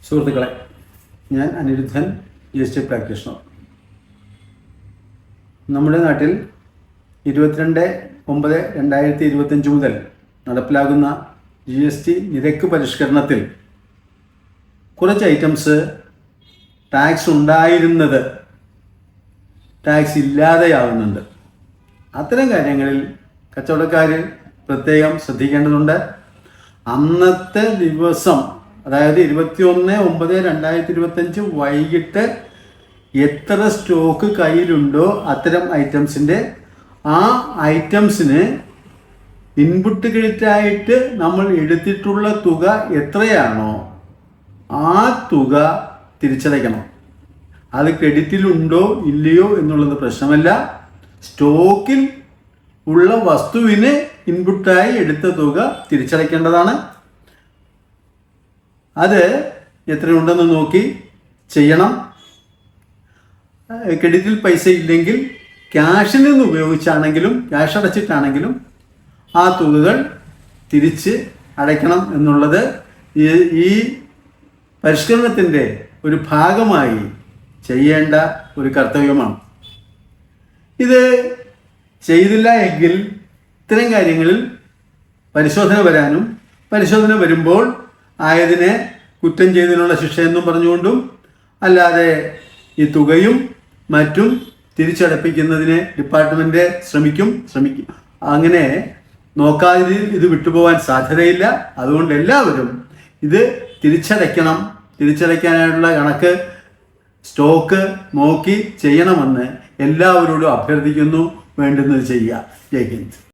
സുഹൃത്തുക്കളെ, ഞാൻ Anirudhan, GST practitioner. നമ്മുടെ നാട്ടിൽ 22/9/2025 മുതൽ നടപ്പിലാകുന്ന GST നിരക്ക് പരിഷ്കരണത്തിൽ കുറച്ച് ഐറ്റംസ് ടാക്സ് ഉണ്ടായിരുന്നത് ടാക്സ് ഇല്ലാതെയാവുന്നുണ്ട്. അത്തരം കാര്യങ്ങളിൽ കച്ചവടക്കാർ പ്രത്യേകം ശ്രദ്ധിക്കേണ്ടതുണ്ട്. അന്നത്തെ ദിവസം, അതായത് 21/9/2025 വൈകിട്ട് എത്ര സ്റ്റോക്ക് കയ്യിലുണ്ടോ അത്തരം ഐറ്റംസിൻ്റെ ആ ഐറ്റംസിന് ഇൻപുട്ട് ക്രെഡിറ്റായിട്ട് നമ്മൾ എടുത്തിട്ടുള്ള തുക എത്രയാണോ ആ തുക തിരിച്ചടയ്ക്കണം. അത് ക്രെഡിറ്റിലുണ്ടോ ഇല്ലയോ എന്നുള്ളത് പ്രശ്നമല്ല. സ്റ്റോക്കിൽ ഉള്ള വസ്തുവിന് ഇൻപുട്ടായി എടുത്ത തുക തിരിച്ചടയ്ക്കേണ്ടതാണ്. അത് എത്രയുണ്ടെന്ന് നോക്കി ചെയ്യണം. ക്രെഡിറ്റിൽ പൈസ ഇല്ലെങ്കിൽ ക്യാഷിൽ നിന്ന് ഉപയോഗിച്ചാണെങ്കിലും ക്യാഷ് അടച്ചിട്ടാണെങ്കിലും ആ തുകകൾ തിരിച്ച് അടയ്ക്കണം എന്നുള്ളത് ഈ പരിഷ്കരണത്തിൻ്റെ ഒരു ഭാഗമായി ചെയ്യേണ്ട ഒരു കർത്തവ്യമാണ്. ഇത് ചെയ്തില്ല എങ്കിൽ ഇത്തരം കാര്യങ്ങളിൽ പരിശോധന വരാനും പരിശോധന വരുമ്പോൾ ആയതിനെ കുറ്റം ചെയ്തതിനുള്ള ശിക്ഷയെന്നും പറഞ്ഞുകൊണ്ടും അല്ലാതെ ഈ തുകയും മറ്റും തിരിച്ചടപ്പിക്കുന്നതിന് ഡിപ്പാർട്ട്മെൻറ്റ് ശ്രമിക്കും. അങ്ങനെ നോക്കാതെ ഇത് വിട്ടുപോകാൻ സാധ്യതയില്ല. അതുകൊണ്ട് എല്ലാവരും ഇത് തിരിച്ചടയ്ക്കണം. തിരിച്ചടയ്ക്കാനായിട്ടുള്ള കണക്ക് സ്റ്റോക്ക് നോക്കി ചെയ്യണമെന്ന് എല്ലാവരോടും അഭ്യർത്ഥിക്കുന്നു. വേണ്ടുന്നത് ചെയ്യുക. ജയ് ഹിന്ദ്.